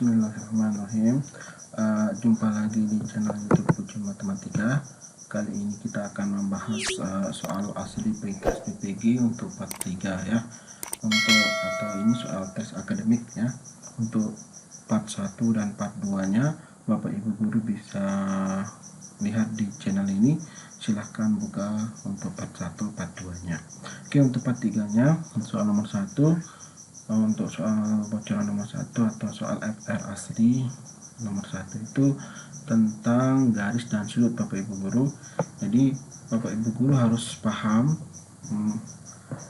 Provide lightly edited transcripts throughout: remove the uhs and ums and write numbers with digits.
Bismillahirrahmanirrahim. Jumpa lagi di channel YouTube Puji Matematika. Kali ini kita akan membahas soal asli peringkat PPG untuk part 3 ya. Atau ini soal tes akademik ya. Untuk part 1 dan part 2-nya Bapak Ibu guru bisa lihat di channel ini. Silahkan buka untuk part 1 part 2-nya. Oke, untuk part 3-nya soal nomor 1. Untuk soal bocoran nomor 1 atau soal FR asli nomor 1 itu tentang garis dan sudut Bapak Ibu guru. Jadi Bapak Ibu guru harus paham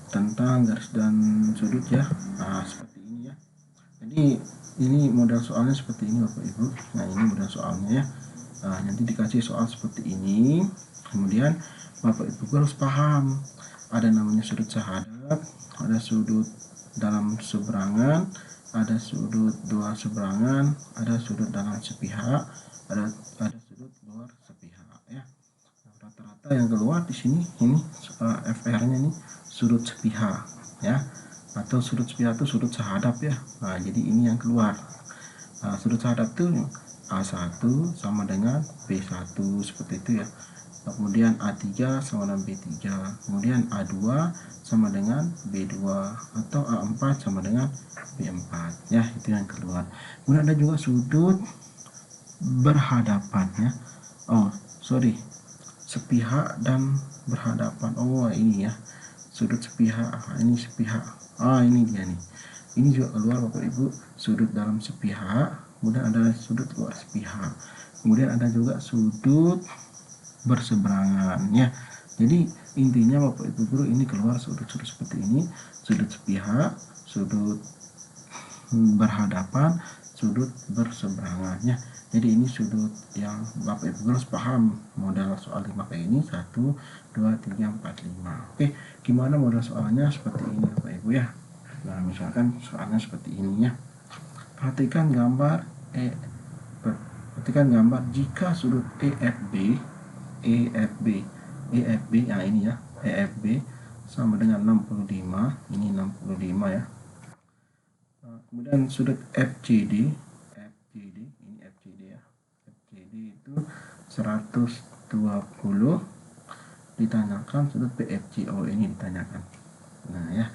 tentang garis dan sudut ya. Seperti ini ya. Jadi ini model soalnya seperti ini Bapak Ibu. Nah, ini model soalnya ya. Nanti dikasih soal seperti ini. Kemudian Bapak Ibu guru harus paham ada namanya sudut sahadap, ada sudut dalam seberangan, ada sudut dua seberangan, ada sudut dalam sepihak, ada sudut luar sepihak ya. Rata-rata yang keluar di sini ini FR-nya ini sudut sepihak ya, atau sudut sepihak itu sudut sahadap ya. Nah, jadi ini yang keluar. Sudut sahadap itu A1 sama dengan B1 seperti itu ya. Kemudian A3 sama dengan B3, kemudian A2 sama dengan B2, atau A4 sama dengan B4 ya, itu yang keluar. Kemudian ada juga sudut berhadapan ya. Sepihak dan berhadapan. Ini ya, sudut sepihak. Ini sepihak. Ini dia nih. Ini juga keluar Bapak Ibu, sudut dalam sepihak. Kemudian ada sudut luar sepihak. Kemudian ada juga sudut berseberangan ya. Jadi intinya Bapak Ibu guru ini keluar sudut-sudut seperti ini, sudut sepihak, sudut berhadapan, sudut berseberangan ya. Jadi ini sudut yang Bapak Ibu guru harus paham model soal 5 kayak ini. 1, 2, 3, 4, 5. Oke, gimana model soalnya seperti ini Bapak Ibu ya. Nah, misalkan soalnya seperti ini ya. Perhatikan gambar jika sudut EFB yang ini ya, EFB sama dengan 65, ini 65 ya. Kemudian sudut FCD ini FCD ya, FCD itu 120, ditanyakan sudut PFCO ini ditanyakan. Nah ya,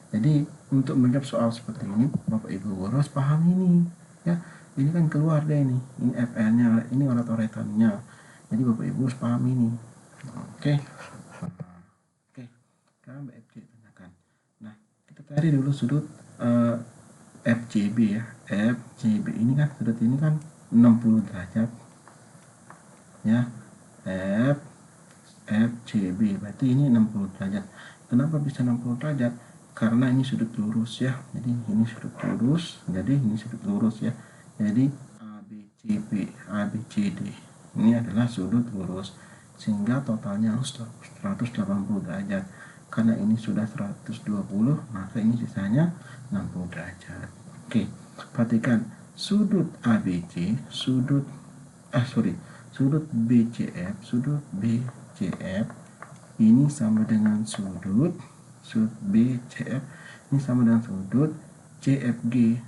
jadi untuk menjawab soal seperti ini Bapak Ibu harus paham ini ya. Ini kan keluar deh ini FR-nya, ini oret-oretannya. Jadi Bapak Ibu harus paham ini. Oke. Sekarang BFC tanyakan. Nah, kita cari dulu sudut FCB ya. FCB ini kan sudut ini kan 60 derajat. Ya. FCB berarti ini 60 derajat. Kenapa bisa 60 derajat? Karena ini sudut lurus ya. Jadi ini sudut lurus, jadi ini sudut lurus ya. Jadi ABCD ini adalah sudut lurus, sehingga totalnya harus 180 derajat. Karena ini sudah 120, maka ini sisanya 60 derajat. Oke, perhatikan sudut ABC, sudut BCF ini sama dengan sudut BCF ini sama dengan sudut CFG.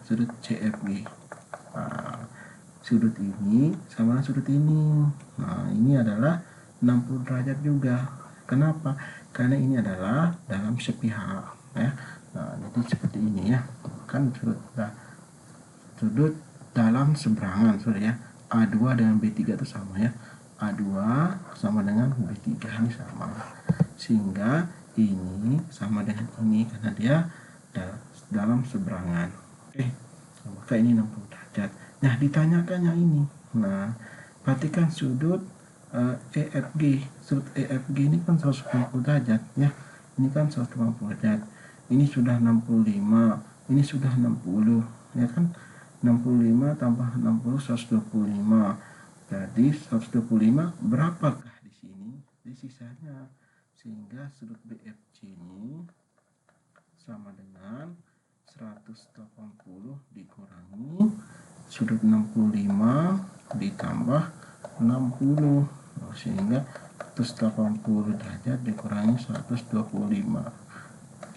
Sudut ini sama sudut ini. Nah, ini adalah 60 derajat juga. Kenapa? Karena ini adalah dalam sepihak ya. Nah, jadi seperti ini ya. Kan sudut dalam seberangan sudah ya. A2 dengan B3 itu sama ya. A2 sama dengan B3 ini sama. Sehingga ini sama dengan ini karena dia dalam seberangan. Oke. Maka ini 60 derajat. Nah, ditanyakannya ini. Nah, perhatikan sudut EFG. Sudut EFG ini kan 180 derajat ya. Ini kan 180 derajat. Ini sudah 65, ini sudah 60 ya kan. 65 tambah 60 125. Jadi 125 berapakah di sini? Di sisanya. Sehingga sudut BFC ini sama dengan 180 dikurangi sudut 65 ditambah 60, sehingga 180 derajat dikurangi 125,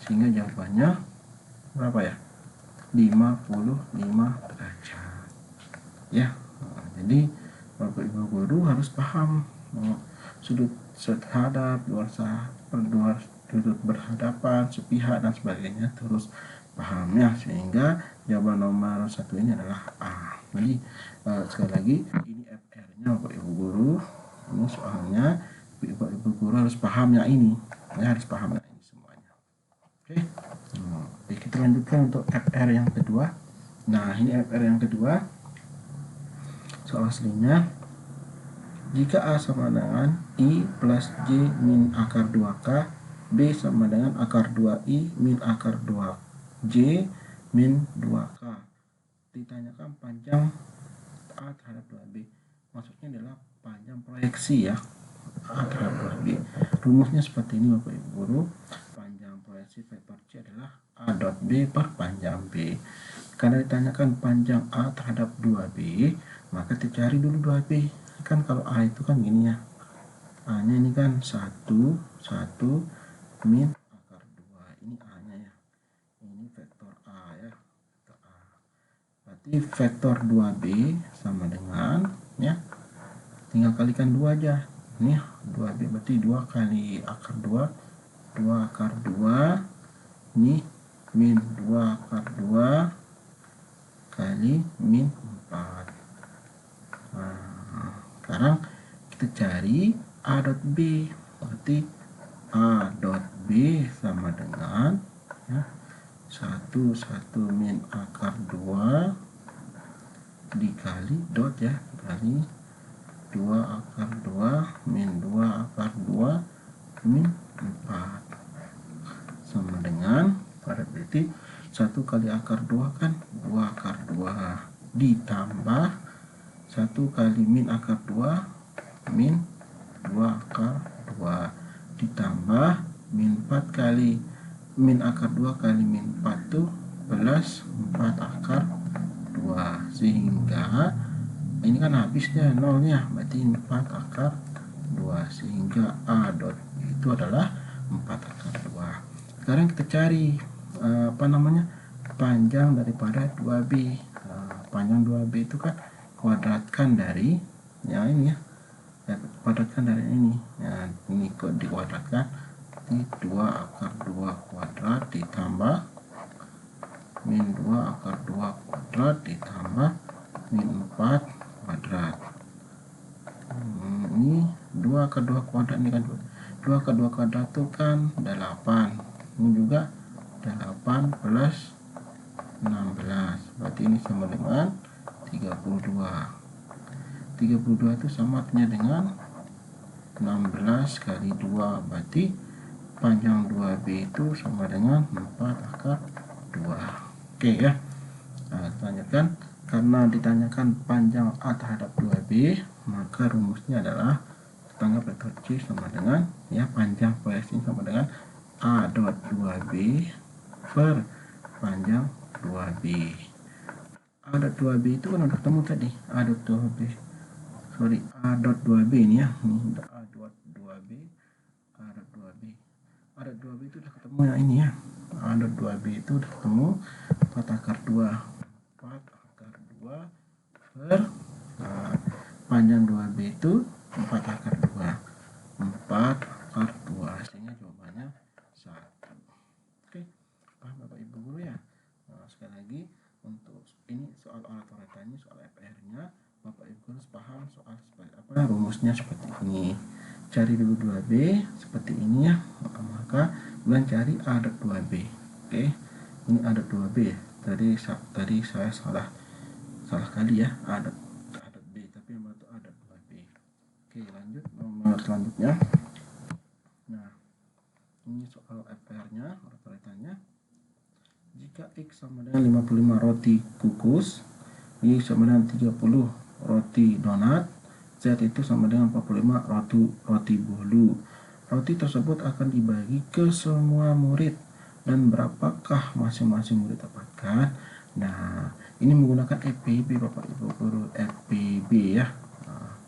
sehingga jawabannya berapa ya? 55 derajat ya. Jadi Bapak Ibu guru harus paham sudut hadap, dua sudut berhadapan, sepihak dan sebagainya, terus paham ya, sehingga jawaban nomor 1 ini adalah A. Jadi sekali lagi ini FR-nya Bapak Ibu guru, ini soalnya Bapak Ibu guru harus paham ya ini, ya harus paham ya ini semuanya. Oke. Oke, kita lanjutkan untuk FR yang kedua. Nah, ini FR yang kedua. Soal aslinya, jika A sama dengan I plus J min akar 2K, B sama dengan akar 2I min akar 2J min 2K. Ditanyakan panjang A terhadap 2B. Maksudnya adalah panjang proyeksi ya, A terhadap 2B. Rumusnya seperti ini Bapak Ibu guru. Panjang proyeksi vektor C adalah A dot B per panjang B. Karena ditanyakan panjang A terhadap 2B, maka dicari dulu 2B. Kan kalau A itu kan gini ya, A nya ini kan 1 min akar 2, ini A nya ya, ini vektor A ya, vektor A. Berarti vektor 2B sama dengan ya, tinggal kalikan 2 aja, ini 2B berarti 2 kali akar 2, 2 akar 2 ini min 2 akar 2 kali min 4. Nah, sekarang kita cari A dot B, berarti A dot B sama dengan ya, 1 min akar 2 dikali dot ya, kali 2 akar 2 min 2 akar 2 min 4 sama dengan, pada berarti 1 kali akar 2 kan 2 akar 2 ditambah 1 kali min akar 2 min 2 akar 2 ditambah min 4 kali min akar 2 kali min 4 itu plus 4 akar 2, sehingga ini kan habisnya nolnya, berarti 4 akar 2, sehingga A dot itu adalah 4 akar 2. Sekarang kita cari panjang daripada 2B. Panjang 2B itu kan kuadratkan dari ya ini ya, kuadratkan dari ini ya, ini dikuadratkan di 2 akar 2 kuadrat ditambah min 2 akar 2 kuadrat ditambah min 4 kuadrat. Ini 2 akar 2 kuadrat, ini kan 2 akar 2 kuadrat itu kan 8, ini juga 8 plus 16, berarti ini sama dengan 32. 32 itu sama artinya dengan 16 kali 2, berarti panjang 2B itu sama dengan 4 akar 2. Oke ya. Nah, lanjutkan. Karena ditanyakan panjang A terhadap 2B, maka rumusnya adalah kita anggap vektor C sama dengan ya, panjang proyeksi sama dengan A dot 2B per panjang 2B. A dot 2B itu kan udah ketemu tadi, A dot 2B, A dot 2B ini ya, ini A dot 2B, A dot 2B, A dot 2B itu udah ketemu ya, ini ya, A dot 2B itu udah ketemu 4 akar 2, 4 akar 2 per panjang 2B itu 4 akar 2, 4 akar 2, sehingga jawabannya 1. Oke, paham Bapak Ibu guru ya? Nah, sekali lagi untuk ini soal oratornya, soal FR-nya, Bapak Ibu harus paham soal seperti apa, rumusnya seperti ini. Cari dulu 2B seperti ini ya, maka kemudian cari A dot 2B. Oke, ini A dot 2B ya. Tadi saya salah kali ya, A dot B, tapi yang itu A dot 2B. Oke, lanjut nomor selanjutnya. Nah, ini soal FR-nya, oratornya. Jika X sama dengan 55 roti kukus, Y sama dengan 30 roti donat, Z itu sama dengan 45 roti bolu. Roti tersebut akan dibagi ke semua murid, dan berapakah masing-masing murid dapatkan? Nah, ini menggunakan FPB Bapak Ibu guru, FPB ya,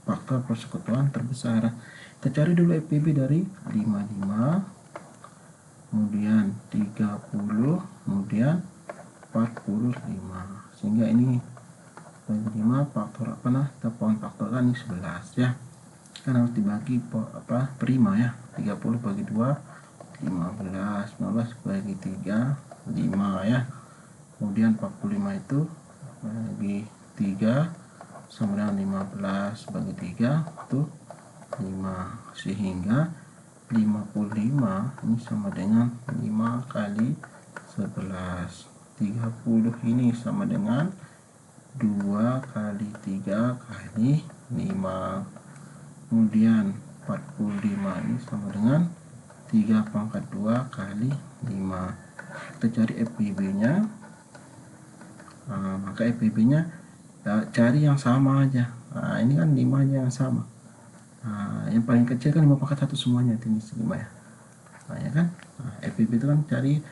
faktor persekutuan terbesar. Kita cari dulu FPB dari 55, kemudian 30, kemudian 45, sehingga ini bagi 5 faktor apa nah, kita pohon faktor kan ini 11 ya, kan harus dibagi prima ya. 30 bagi 2 15, 15 bagi 3 5 ya. Kemudian 45 itu bagi 3 sama dengan 15 bagi 3 itu 5, sehingga 55 ini sama dengan 5 kali 11. 30 ini sama dengan 2 kali 3 kali 5. Kemudian 45 ini sama dengan 3 pangkat 2 kali 5. Kita cari FBB nya. Maka FBB nya cari yang sama aja. Ini kan 5 nya yang sama. Yang paling kecil kan 5 pangkat 1 semuanya, ini 5 ya. Ya kan, FBB itu kan cari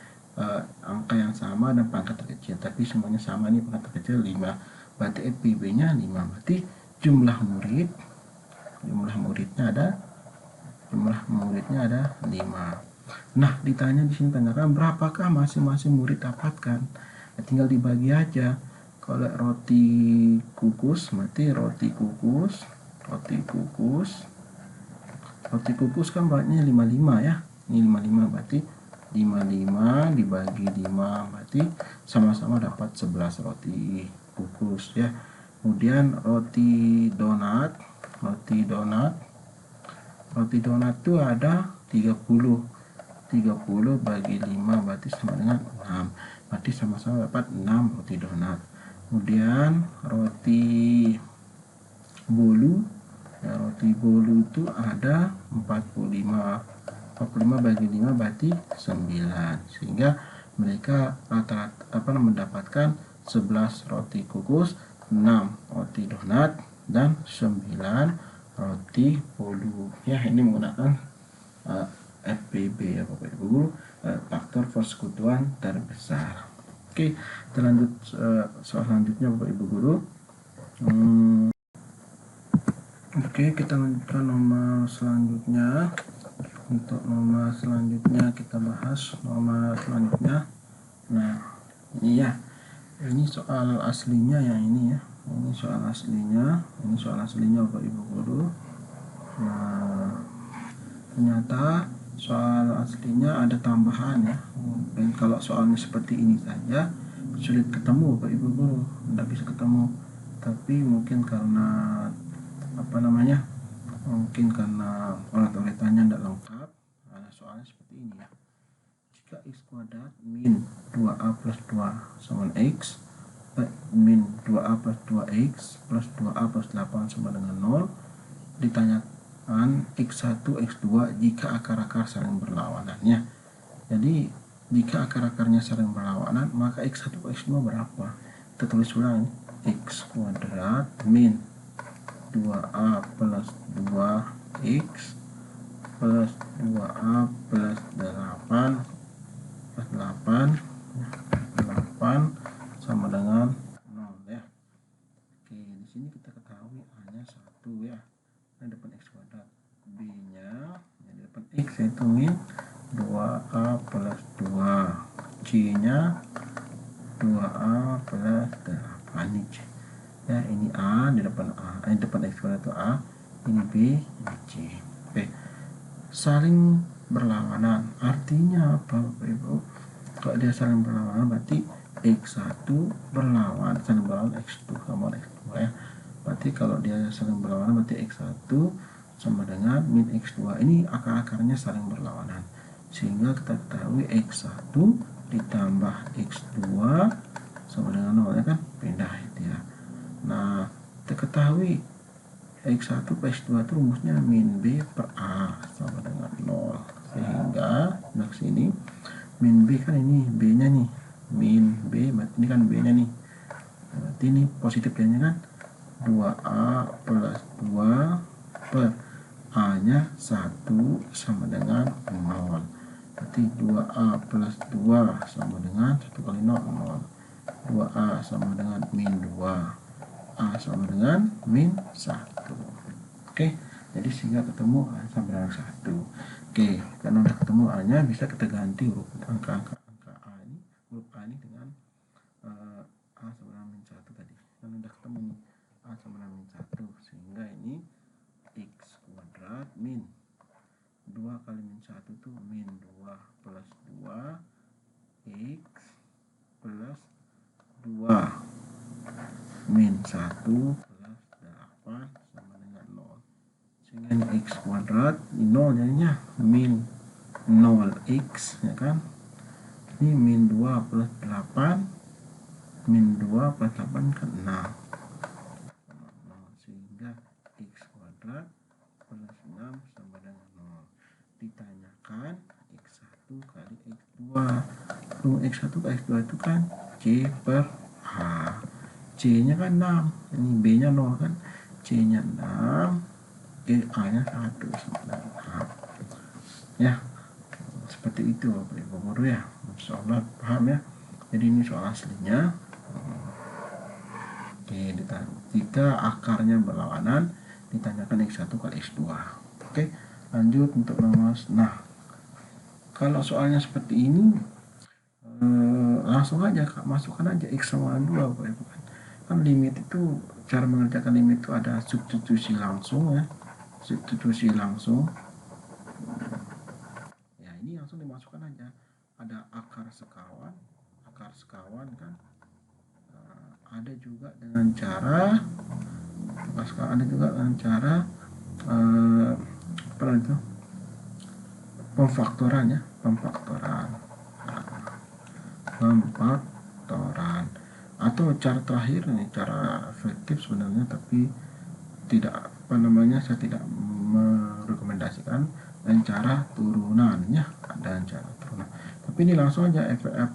angka yang sama dan pangkat terkecil, tapi semuanya sama, nih pangkat terkecil 5, berarti FBB nya 5, berarti jumlah muridnya ada 5. Nah, ditanya di sini, tanyakan berapakah masing-masing murid dapatkan. Tinggal dibagi aja. Kalau roti kukus berarti roti kukus kan banyaknya 55 ya. Ini 55 berarti 55 dibagi 5 berarti sama-sama dapat 11 roti kukus ya. Kemudian roti donat itu ada 30 bagi 5 berarti sama dengan 6, berarti sama-sama dapat 6 roti donat. Kemudian roti bolu itu ada 45 bagi 5 berarti 9, sehingga mereka rata-rata mendapatkan 11 roti kukus, 6 roti donat, dan 9 roti bolu ya. Ini menggunakan FBB ya Bapak Ibu, faktor persekutuan terbesar. Oke, kita lanjut soal selanjutnya Bapak Ibu guru. Oke, kita lanjutkan nomor selanjutnya. Untuk nomor selanjutnya kita bahas nomor selanjutnya. Nah, ini ya, ini soal aslinya ya, ini ya, ini soal aslinya Bapak Ibu guru. Nah, ternyata soal aslinya ada tambahan ya. Dan kalau soalnya seperti ini saja sulit ketemu Bapak Ibu guru, tidak bisa ketemu. Tapi mungkin karena orat-oratannya tidak lengkap. Soalnya seperti ini ya. Jika x kuadrat min 2a plus 2 sama x, min 2a plus 2x plus 2a plus 8 sama dengan 0, ditanyakan x1 x2 jika akar-akar saling berlawanan ya. Jadi jika akar-akarnya saling berlawanan, maka x1 x2 berapa? Kita tulis ulang ini, x kuadrat min 2a plus 2x plus 2a plus 8 sama dengan 0 ya. Oke, di sini kita ketahui a-nya 1 ya. Ini depan x kuadrat, b-nya di depan x yaitu min 2a plus 2, c-nya 2a plus 8 ini c. Ya, ini a di depan a, ini depan x kuadrat itu a, ini b, ini c. Oke. Saling berlawanan artinya apa Bapak Ibu? Kalau dia saling berlawanan berarti x1 saling berlawan x2 sama x2 ya. Berarti kalau dia saling berlawanan berarti x1 sama dengan min x2. Ini akar-akarnya saling berlawanan, sehingga kita ketahui x1 ditambah x2 sama dengan 0 ya kan, pindah itu ya. Nah, kita ketahui x1 per x2 itu rumusnya min b per a sama dengan 0, sehingga dari sini min b kan ini b nya nih, min b berarti ini kan b nya nih, berarti ini positif nya kan 2a plus 2 per a nya 1 sama dengan 0, berarti 2a plus 2 sama dengan 1 kali 0, 2a sama dengan min 2, a sama dengan min 1. Oke, jadi sehingga ketemu a sama dengan 1. Oke, karena udah ketemu a nya, bisa kita ganti huruf angka a ini, huruf a ini dengan a sama dengan min 1 tadi. Karena udah ketemu min 2 kali min 1 tuh min 2 plus 2 X plus 2 min 1 plus 8 sama dengan 0, sehingga ini X kuadrat ini 0 jadinya min 0X, ya kan. Ini min 2 plus 8, min 2 plus 8 kan 6, sehingga X kuadrat plus 6 sama dengan 0. Ditanyakan X1 kali X2. X1 kali X2 itu kan C per H. C nya kan 6, ini B nya 0 kan, C nya 6, A nya 1 sama dengan H. Ya, seperti itu Bapak Ibu guru ya, insyaallah paham ya. Jadi ini soal aslinya. Oke, jika akarnya berlawanan ditanyakan X1 kali X2. Oke, lanjut untuk nomor. Nah, kalau soalnya seperti ini langsung aja Kak, masukkan aja X sama 2 Bapak Ibu kan limit itu, cara mengerjakan limit itu ada substitusi langsung ya, substitusi langsung. Ya, ini langsung dimasukkan aja. Ada akar sekawan kan. Ada juga dengan cara apa itu, pemfaktoran ya, pemfaktoran atau cara terakhir nih, cara efektif sebenarnya, tapi tidak saya tidak merekomendasikan, dan cara turunannya ada cara turunan, tapi ini langsung aja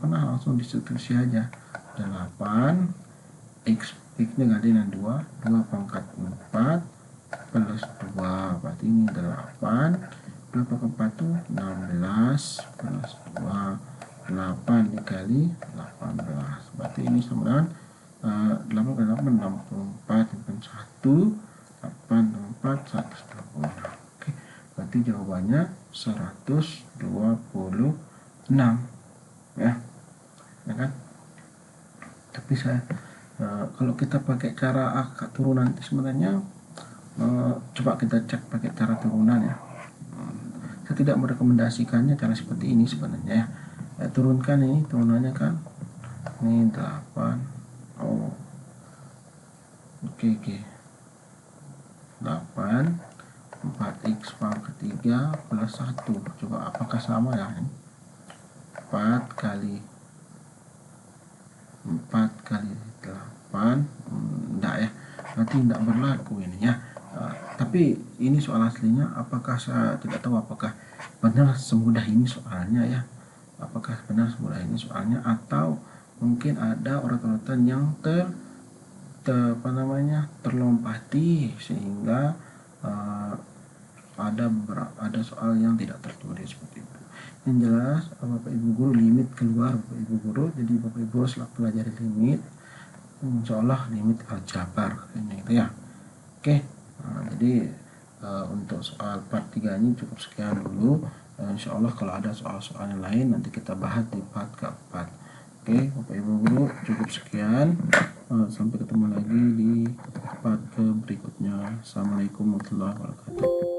langsung disubstitusi aja. 8 X nya ganti dengan 2 pangkat 4 plus 2, berarti ini 8, 2 pangkat 4 itu 16 plus 2, 8 dikali 18, berarti ini sama dengan 8 kali 8 64, 1 126. Oke, berarti jawabannya 126 ya kan. Tapi kalau kita pakai cara akar turunan itu sebenarnya, coba kita cek pakai cara turunan ya. Saya tidak merekomendasikannya cara seperti ini sebenarnya ya. Turunkan ini, turunannya kan ini 8. Oke 8 4x pangkat 3 plus 1, coba apakah sama ya ini? 4 kali 8 enggak ya, berarti enggak berlaku ini ya. Tapi ini soal aslinya, apakah saya tidak tahu apakah benar semudah ini soalnya ya, apakah benar semudah ini soalnya, atau mungkin ada urutan yang terlompati, sehingga ada soal yang tidak tertulis seperti itu. Yang jelas Bapak Ibu guru limit keluar Bapak Ibu guru, jadi Bapak Ibu setelah pelajari limit, insyaallah limit aljabar ini gitu ya. Oke, jadi untuk soal part 3 ini cukup sekian dulu. Insyaallah kalau ada soal-soal yang lain nanti kita bahas di part keempat. Oke Bapak Ibu guru, cukup sekian. Sampai ketemu lagi di part berikutnya. Assalamualaikum warahmatullahi wabarakatuh.